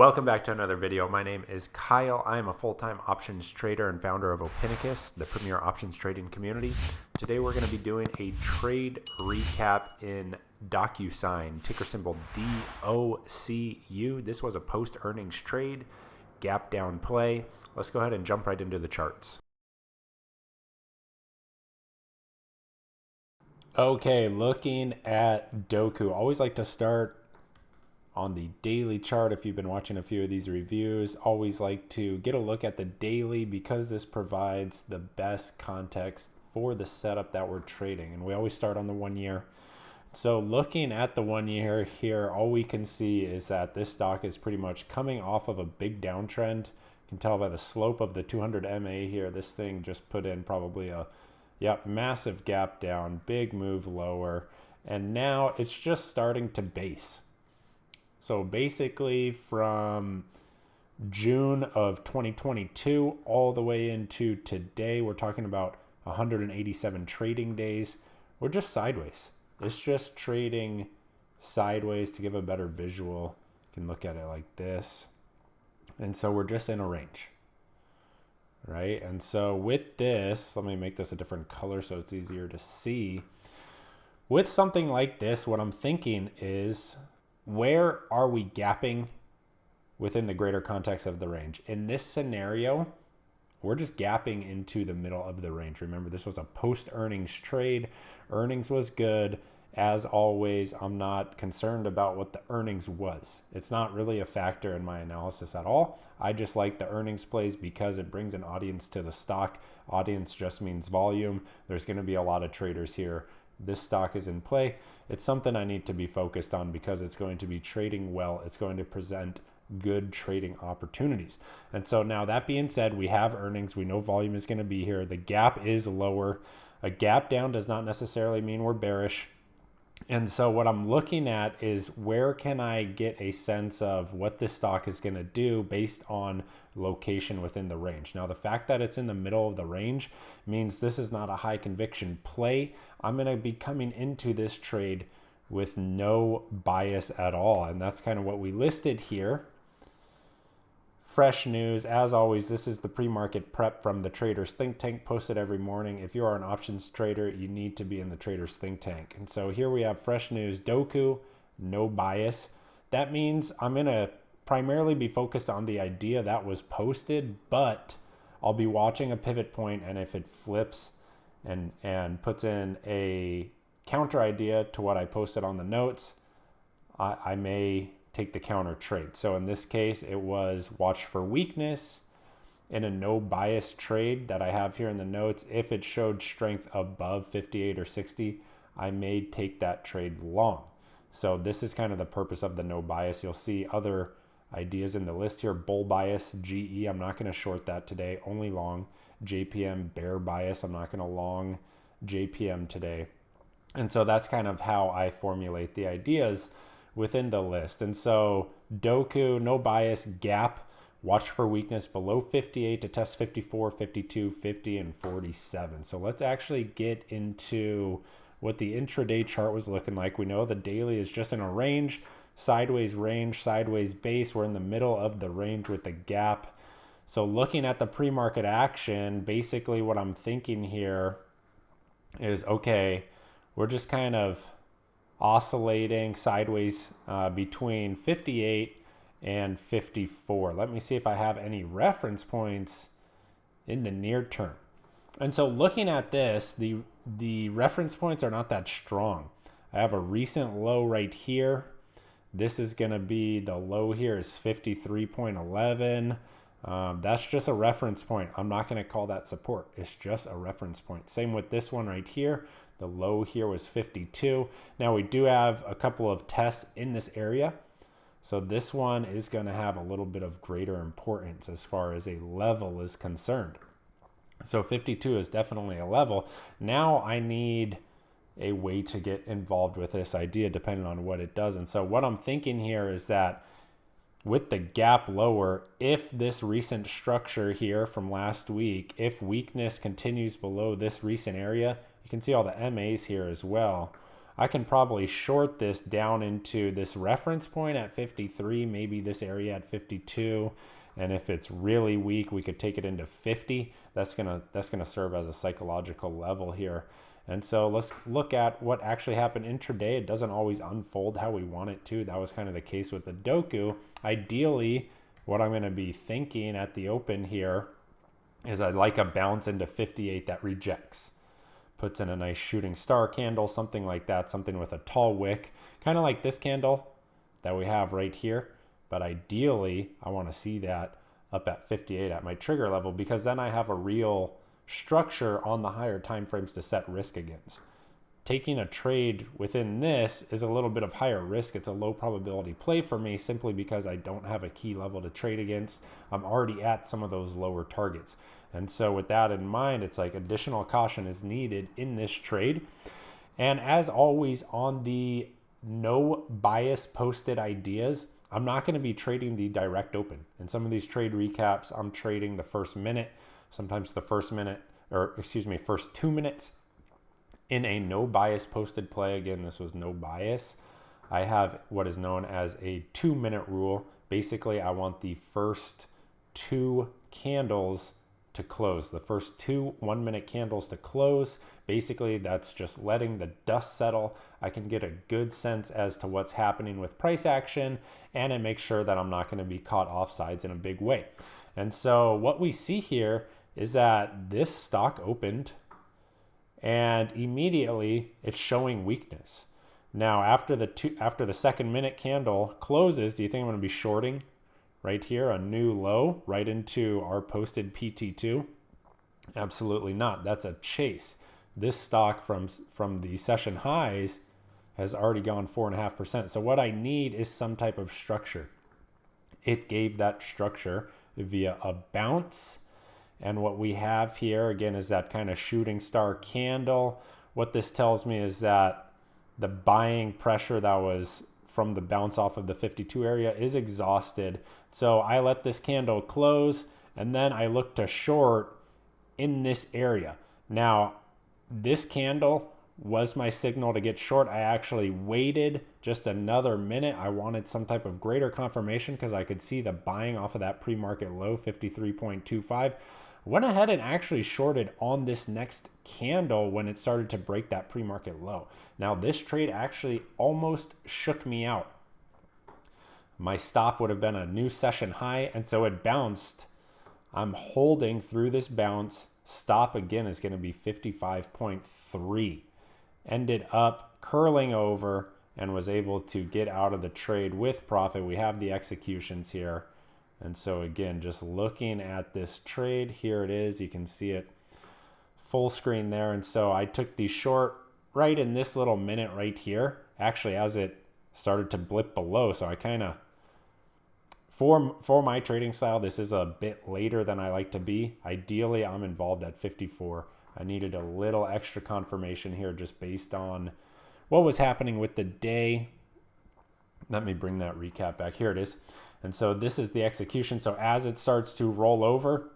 Welcome back to another video. My name is Kyle. I am a full-time options trader and founder of Opinicus, the premier options trading community. Today we're going to be doing a trade recap in DocuSign, ticker symbol DOCU. This was a post-earnings trade, gap down play. Let's go ahead and jump right into the charts. Okay, looking at DOCU. Always like to start on the daily chart. If you've been watching a few of these reviews, always like to get a look at the daily because this provides the best context for the setup that we're trading. And we always start on the 1 year. So looking at the 1 year here, all we can see is that this stock is pretty much coming off of a big downtrend. You can tell by the slope of the 200 MA here, this thing just put in probably a massive gap down, big move lower, and now it's just starting to base. So basically from June of 2022 all the way into today, we're talking about 187 trading days. We're just sideways. It's just trading sideways. To give a better visual, you can look at it like this. And so we're just in a range, right? And so with this, let me make this a different color so it's easier to see. With something like this, what I'm thinking is, where are we gapping within the greater context of the range? In this scenario, we're just gapping into the middle of the range. Remember, this was a post-earnings trade. Earnings was good. As always, I'm not concerned about what the earnings was. It's not really a factor in my analysis at all. I just like the earnings plays because it brings an audience to the stock. Audience just means volume. There's going to be a lot of traders here. This stock is in play. It's something I need to be focused on because it's going to be trading well. It's going to present good trading opportunities. And so now that being said, we have earnings. We know volume is going to be here. The gap is lower. A gap down does not necessarily mean we're bearish. And so what I'm looking at is, where can I get a sense of what this stock is going to do based on location within the range. Now, the fact that it's in the middle of the range means this is not a high conviction play. I'm going to be coming into this trade with no bias at all. And that's kind of what we listed here. Fresh news, as always, this is the pre-market prep from the Traders Think Tank, posted every morning. If you are an options trader, you need to be in the Traders Think Tank. And so here we have fresh news, DOCU, no bias. That means I'm going to primarily be focused on the idea that was posted, but I'll be watching a pivot point, and if it flips and puts in a counter idea to what I posted on the notes, I may take the counter trade. So in this case, it was watch for weakness in a no bias trade that I have here in the notes. If it showed strength above 58 or 60, I may take that trade long. So this is kind of the purpose of the no bias. You'll see other ideas in the list here. Bull bias, GE, I'm not going to short that today, only long. JPM, bear bias, I'm not going to long JPM today. And so that's kind of how I formulate the ideas within the list. And so DOCU, no bias, gap, watch for weakness below 58 to test 54, 52, 50, and 47. So let's actually get into what the intraday chart was looking like. We know the daily is just in a range, sideways base. We're in the middle of the range with the gap. So looking at the pre-market action, basically what I'm thinking here is, okay, we're just kind of oscillating sideways between 58 and 54. Let me see if I have any reference points in the near term. And so looking at this, the reference points are not that strong. I have a recent low right here. This is going to be, the low here is 53.11. That's just a reference point. I'm not going to call that support. It's just a reference point. Same with this one right here. The low here was 52. Now we do have a couple of tests in this area. So this one is going to have a little bit of greater importance as far as a level is concerned. So 52 is definitely a level. Now I need a way to get involved with this idea depending on what it does. And so what I'm thinking here is that with the gap lower, if this recent structure here from last week, if weakness continues below this recent area, you can see all the MAs here as well. I can probably short this down into this reference point at 53, maybe this area at 52. And if it's really weak, we could take it into 50. That's gonna serve as a psychological level here. And so let's look at what actually happened intraday. It doesn't always unfold how we want it to. That was kind of the case with the Doku. Ideally, what I'm going to be thinking at the open here is I'd like a bounce into 58 that rejects. Puts in a nice shooting star candle, something like that, something with a tall wick, kind of like this candle that we have right here. But ideally, I want to see that up at 58 at my trigger level, because then I have a real structure on the higher time frames to set risk against. Taking a trade within this is a little bit of higher risk. It's a low probability play for me simply because I don't have a key level to trade against. I'm already at some of those lower targets. And so with that in mind, it's like additional caution is needed in this trade. And as always on the no bias posted ideas, I'm not going to be trading the direct open. In some of these trade recaps, I'm trading the first minute, sometimes the first 2 minutes in a no bias posted play. Again, this was no bias. I have what is known as a 2-minute rule. Basically, I want the first 2 candles to close, the first 2 1-minute candles to close. Basically, that's just letting the dust settle. I can get a good sense as to what's happening with price action, and it makes sure that I'm not going to be caught offsides in a big way. And so what we see here is that this stock opened and immediately it's showing weakness. Now, after the second minute candle closes, do you think I'm going to be shorting right here, a new low right into our posted PT2? Absolutely not. That's a chase. This stock from the session highs has already gone 4.5%. So what I need is some type of structure. It gave that structure via a bounce. And what we have here again is that kind of shooting star candle. What this tells me is that the buying pressure that was from the bounce off of the 52 area is exhausted. So I let this candle close and then I look to short in this area. Now, this candle was my signal to get short. I actually waited just another minute. I wanted some type of greater confirmation because I could see the buying off of that pre-market low, 53.25. Went ahead and actually shorted on this next candle when it started to break that pre-market low. Now, this trade actually almost shook me out. My stop would have been a new session high, and so it bounced. I'm holding through this bounce. Stop again is going to be 55.3. Ended up curling over and was able to get out of the trade with profit. We have the executions here. And so again, just looking at this trade, here it is. You can see it full screen there. And so I took the short right in this little minute right here, actually as it started to blip below. So I kind of, for my trading style, this is a bit later than I like to be. Ideally, I'm involved at 54. I needed a little extra confirmation here just based on what was happening with the day. Let me bring that recap back. Here it is. And so this is the execution. So as it starts to roll over,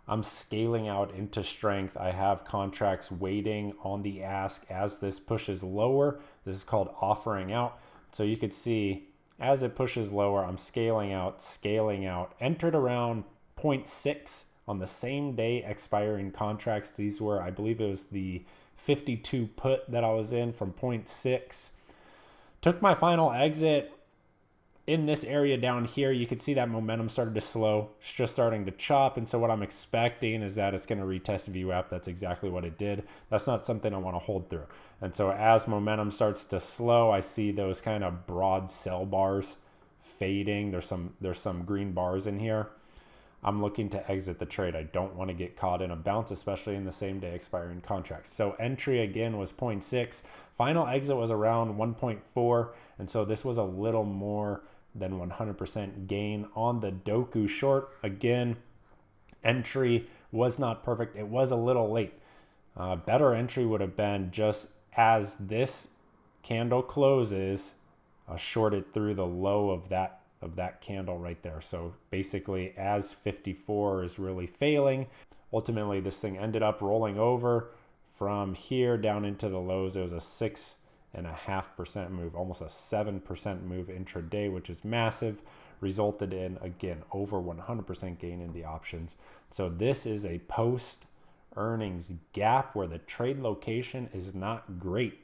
I'm scaling out into strength. I have contracts waiting on the ask as this pushes lower. This is called offering out. So you could see as it pushes lower, I'm scaling out, entered around 0.6 on the same day expiring contracts. These were, I believe it was the 52 put that I was in from 0.6. Took my final exit in this area down here. You could see that momentum started to slow. It's just starting to chop. And so what I'm expecting is that it's going to retest VWAP. That's exactly what it did. That's not something I want to hold through. And so as momentum starts to slow, I see those kind of broad sell bars fading. There's some green bars in here. I'm looking to exit the trade. I don't want to get caught in a bounce, especially in the same day expiring contracts. So entry again was 0.6. Final exit was around 1.4. And so this was a little more than 100% gain on the Doku short. Again, entry was not perfect. It was a little late. Better entry would have been just as this candle closes, short it through the low of that candle right there. So basically, as 54 is really failing, ultimately this thing ended up rolling over from here down into the lows. It was a 6 6.5% move, almost a 7% move intraday, which is massive, resulted in, again, over 100% gain in the options. So this is a post earnings gap where the trade location is not great.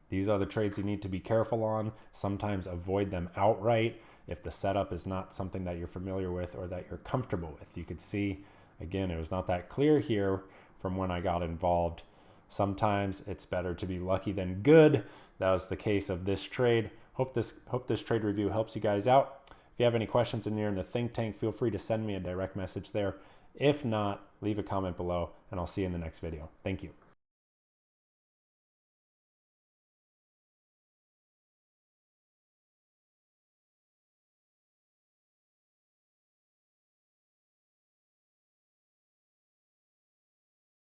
These are the trades you need to be careful on. Sometimes avoid them outright if the setup is not something that you're familiar with or that you're comfortable with. You could see, again, it was not that clear here from when I got involved. Sometimes it's better to be lucky than good. That was the case of this trade. Hope this trade review helps you guys out. If you have any questions and you're in the think tank, feel free to send me a direct message there. If not, leave a comment below, and I'll see you in the next video. Thank you.